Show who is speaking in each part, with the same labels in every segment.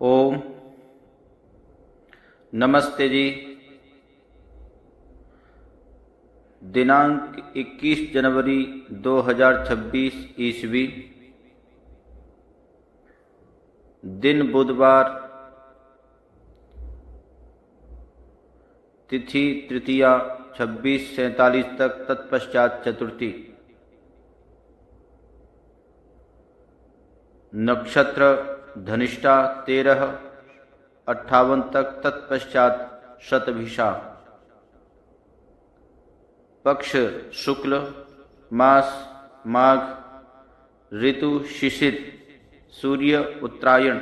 Speaker 1: ओम नमस्ते जी। दिनांक 21 जनवरी 2026 ईस्वी, दिन बुधवार, तिथि तृतीया 26:47 तक, तत्पश्चात चतुर्थी। नक्षत्र धनिष्ठा 13:58 तक, तत्पश्चात शतभिषा। पक्ष शुक्ल, मास माघ, ऋतु शिशिर, सूर्य उत्तरायण।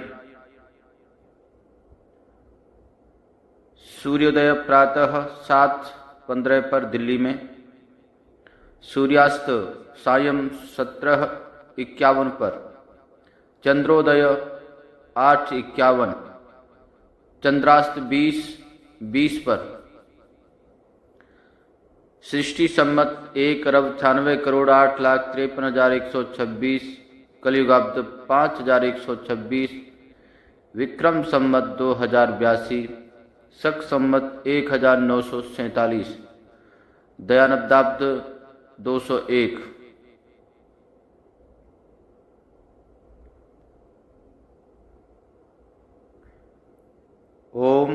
Speaker 1: सूर्योदय प्रातः 7:15 पर दिल्ली में, सूर्यास्त सायं 17:51 पर, चंद्रोदय 8:51, चंद्रास्त 20:20 पर। सृष्टि सम्मत 1,98,08,53,126, कलियुगाब्द 5,126, विक्रम सम्मत 2082, शक सम्मत 1947, दयानब्दाब्द 201। ओम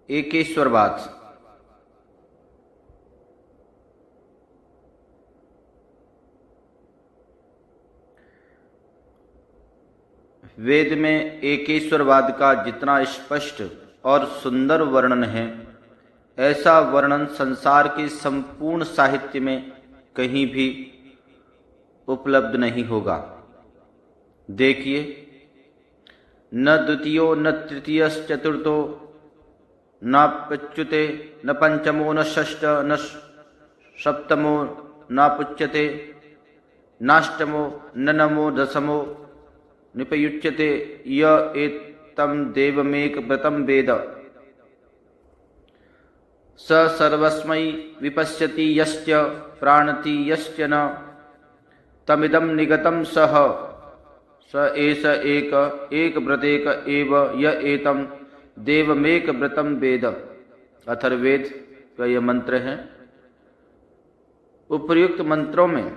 Speaker 1: एकेश्वरवाद। वेद में एकेश्वरवाद का जितना स्पष्ट और सुंदर वर्णन है, ऐसा वर्णन संसार के संपूर्ण साहित्य में कहीं भी उपलब्ध नहीं होगा। देखिए, न द्वितीयो न तृतीयश्चतुर्थो न पच्युते न पंचमो न षष्ठ न सप्तमो न पुच्यते नाष्टमो न नवमो दशमो निपयुच्यते य एतं देवमेक व्रतं वेद स सर्वस्मै विपश्यति यश्च प्राणति यश्च न तमिदं निगतं सह स एष एक व्रतेक एव य एतं देवमेक व्रतं वेद। अथर्ववेद का यह मंत्र है। उपर्युक्त मंत्रों में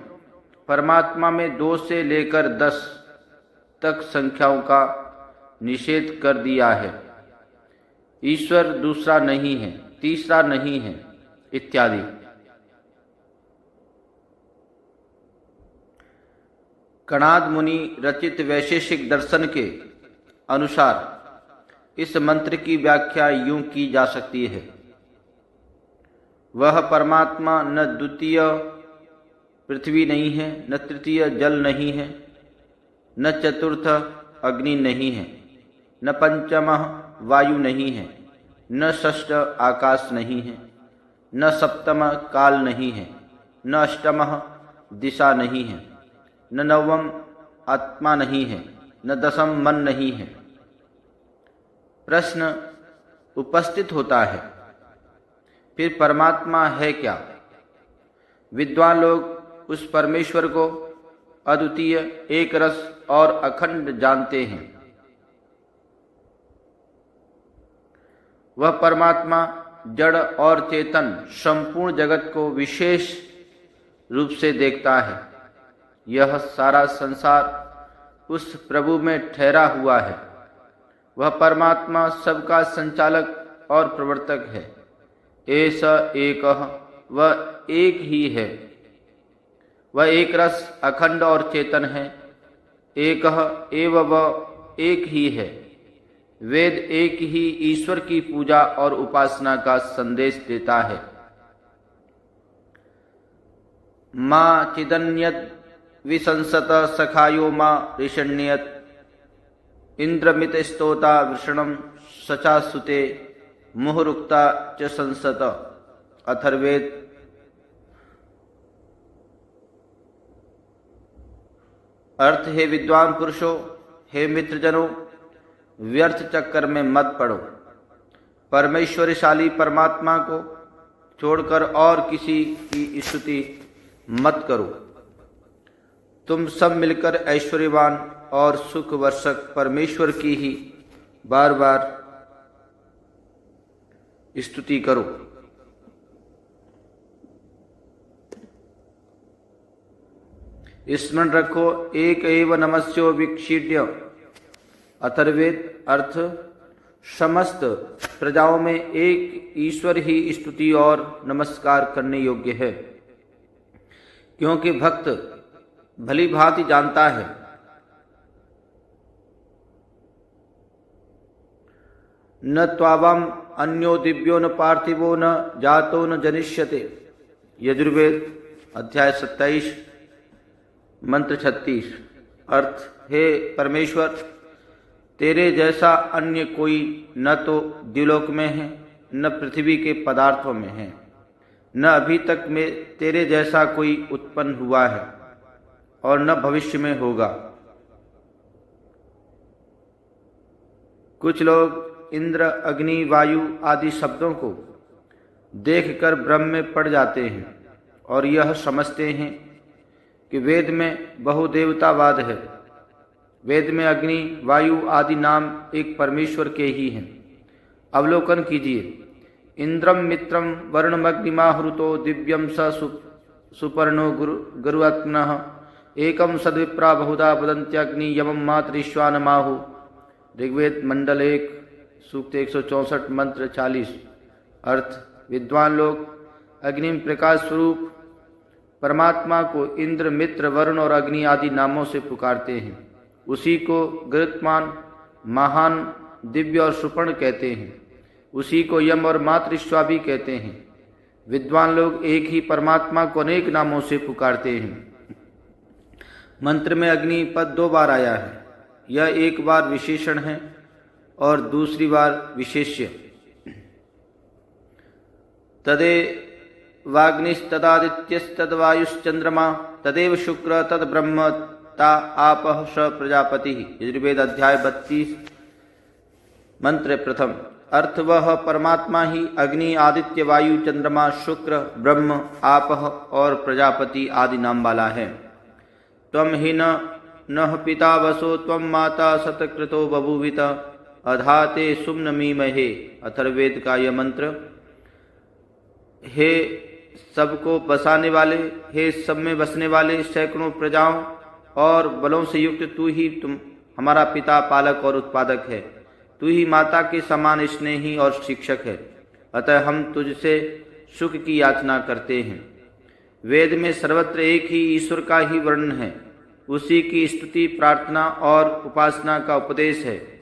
Speaker 1: परमात्मा में 2 से लेकर 10 तक संख्याओं का निषेध कर दिया है। ईश्वर दूसरा नहीं है, तीसरा नहीं है, इत्यादि। कणाद मुनि रचित वैशेषिक दर्शन के अनुसार इस मंत्र की व्याख्या यूं की जा सकती है: वह परमात्मा न द्वितीय पृथ्वी नहीं है, न तृतीय जल नहीं है, न चतुर्थ अग्नि नहीं है, न पंचमः वायु नहीं है, न षष्ठ आकाश नहीं है, न सप्तम काल नहीं है, न अष्टमः दिशा नहीं है, न नवम आत्मा नहीं है, न दसम मन नहीं है। प्रश्न उपस्थित होता है, फिर परमात्मा है क्या? विद्वान लोग उस परमेश्वर को अद्वितीय, एक रस और अखंड जानते हैं। वह परमात्मा जड़ और चेतन संपूर्ण जगत को विशेष रूप से देखता है। यह सारा संसार उस प्रभु में ठहरा हुआ है। वह परमात्मा सबका संचालक और प्रवर्तक है। ऐसा एकः, वह एक ही है। वह एक रस, अखंड और चेतन है। एकः एव, वह एक ही है। वेद एक ही ईश्वर की पूजा और उपासना का संदेश देता है। मां चिदन्यत् विशंसत सखायो मां ऋषण्यत् इंद्रमित स्तोता वृषणम सचा सुते मुहुरुक्ता च संसत। अथर्ववेद। अर्थ: हे विद्वान पुरुषों, हे मित्रजनों, व्यर्थ चक्कर में मत पड़ो। परमेश्वरशाली परमात्मा को छोड़कर और किसी की स्तुति मत करो। तुम सब मिलकर ऐश्वर्यवान और सुख वर्षक परमेश्वर की ही बार बार स्तुति करो। स्मरण रखो, एक एव नमस्यो विक्षिड्य। अथर्ववेद अर्थ, समस्त प्रजाओं में एक ईश्वर ही स्तुति और नमस्कार करने योग्य है, क्योंकि भक्त भली भांति जानता है न त्वावाम अन्यो दिव्यो न पार्थिवो न जातो न जनिष्यते। यजुर्वेद अध्याय 27 मंत्र 36। अर्थ, हे परमेश्वर, तेरे जैसा अन्य कोई न तो द्युलोक में है, न पृथ्वी के पदार्थों में है, न अभी तक में तेरे जैसा कोई उत्पन्न हुआ है और न भविष्य में होगा। कुछ लोग इंद्र, अग्नि, वायु आदि शब्दों को देखकर भ्रम में पड़ जाते हैं और यह समझते हैं कि वेद में बहुदेवतावाद है। वेद में अग्नि, वायु आदि नाम एक परमेश्वर के ही हैं। अवलोकन कीजिए, इंद्रम मित्रम वर्णमग्निमाहृतो दिव्यम स सुपर्णो गुरुआत्मनः एकम सद्विप्रा बहुधा वदन्त्यग्नि यमं मातरिश्वानमाहु। ऋग्वेद मंडल 1 सूक्त 164 मंत्र 40। अर्थ, विद्वान लोग अग्नि प्रकाश स्वरूप परमात्मा को इंद्र, मित्र, वरुण और अग्नि आदि नामों से पुकारते हैं। उसी को गरुत्मान, महान, दिव्य और सुपर्ण कहते हैं। उसी को यम और मातृश्वा भी कहते हैं। विद्वान लोग एक ही परमात्मा को अनेक नामों से पुकारते हैं। मंत्र में अग्नि पद 2 बार आया है। यह एक बार विशेषण है और दूसरी बार विशेष्य। तदे वाग्निस्तदादित्यस्तद्वायुश्चंद्रमा तदेव शुक्र तद ब्रह्म ता आपः स प्रजापति। यजुर्वेद अध्याय 32 मंत्र 1। अर्थ, वह परमात्मा ही अग्नि, आदित्य, वायु, चंद्रमा, शुक्र, ब्रह्म, आपः और प्रजापति आदि नाम वाला है। त्वं हि नः पिता वसो त्वं माता सतकृतो बभूवित अधाते सुम्नमीमहे। अथर्ववेद का यह मंत्र, हे सबको बसाने वाले, हे सब में बसने वाले, सैकड़ों प्रजाओं और बलों से युक्त तू ही हमारा पिता, पालक और उत्पादक है। तू ही माता के समान स्नेही और शिक्षक है। अतः हम तुझसे सुख की याचना करते हैं। वेद में सर्वत्र एक ही ईश्वर का ही वर्णन है। उसी की स्तुति, प्रार्थना और उपासना का उपदेश है।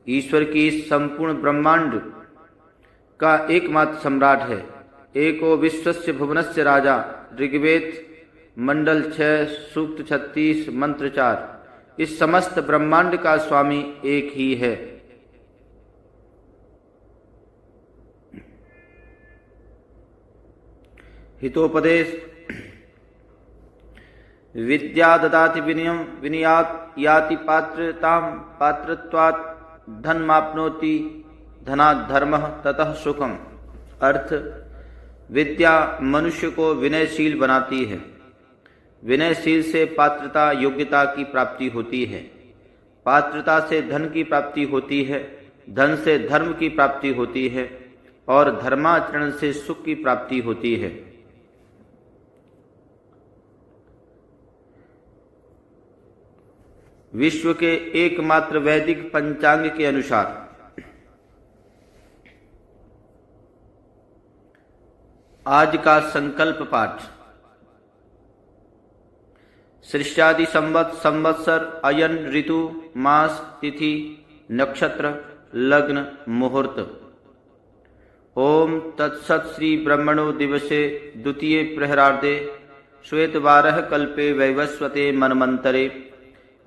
Speaker 1: ईश्वर की इस संपूर्ण ब्रह्मांड का एकमात्र सम्राट है। एको विश्वस्य भुवनस्य राजा। ऋग्वेद मंडल 6 सूक्त 36 मंत्र 4। इस समस्त ब्रह्मांड का स्वामी एक ही है। हितोपदेश, विद्या ददाति विनयम विनयात् याति पात्रताम पात्रत्वात् धनमाप्नोति धनात् धर्मः ततः सुखम। अर्थ, विद्या मनुष्य को विनयशील बनाती है। विनयशील से पात्रता, योग्यता की प्राप्ति होती है। पात्रता से धन की प्राप्ति होती है, धन से धर्म की प्राप्ति होती है और धर्माचरण से सुख की प्राप्ति होती है। विश्व के एकमात्र वैदिक पंचांग के अनुसार आज का संकल्प पाठ। सृष्टादि संवत्सर, अयन, ऋतु, मास, तिथि, नक्षत्र, लग्न, मुहूर्त। ओम तत्सत्। श्री ब्रह्मणो दिवसे द्वितीय प्रहरार्धे श्वेतवारः कल्पे वैवस्वते मनमंतरे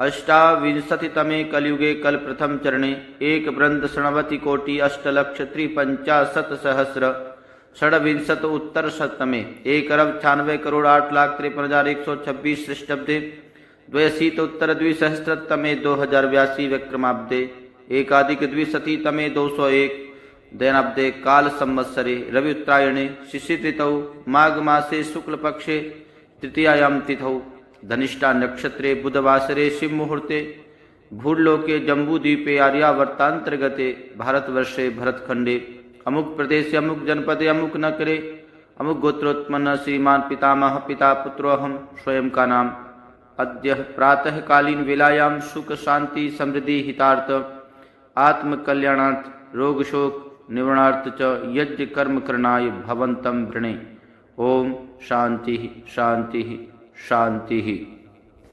Speaker 1: अष्टाविंशतितमे कलयुगे कल प्रथम चरणे एक वृंद षण्वति कोटि अष्टलक्ष त्रिपंचाशत सहस्र षड्विंशत उत्तर शतमे 1,96 करोड़ 8,53,126 ख्रीष्टाब्दे द्व्यशीत उत्तर द्विसहस्रतमे 2082 विक्रमाब्दे एकाधिक द्विशतीतमे 201 दैनाब्दे काल संवत्सरे रवि उत्तरायणे शिशिर ऋतौ माघ मासे शुक्ल पक्षे तृतीयायां तिथौ धनिष्ठा नक्षत्रे बुधवासरे शिव मुहूर्ते भूर्लोके जम्बूद्वीपे आर्यावर्तांतर्गते भारतवर्षे भरतखंडे अमुक प्रदेशे अमुक जनपदे अमुक नगरे अमुक गोत्रोत्पन्न श्रीमान पितामह पिता पुत्रोऽहं स्वयं का नाम अद्य प्रातः कालीन वेलायां सुख शांति समृद्धि हितार्थ आत्म कल्याणार्थ रोग शोक निवारणार्थ च यज्ञ कर्म करणाय भवन्तं वृणे। ओम शांति शांति शांति।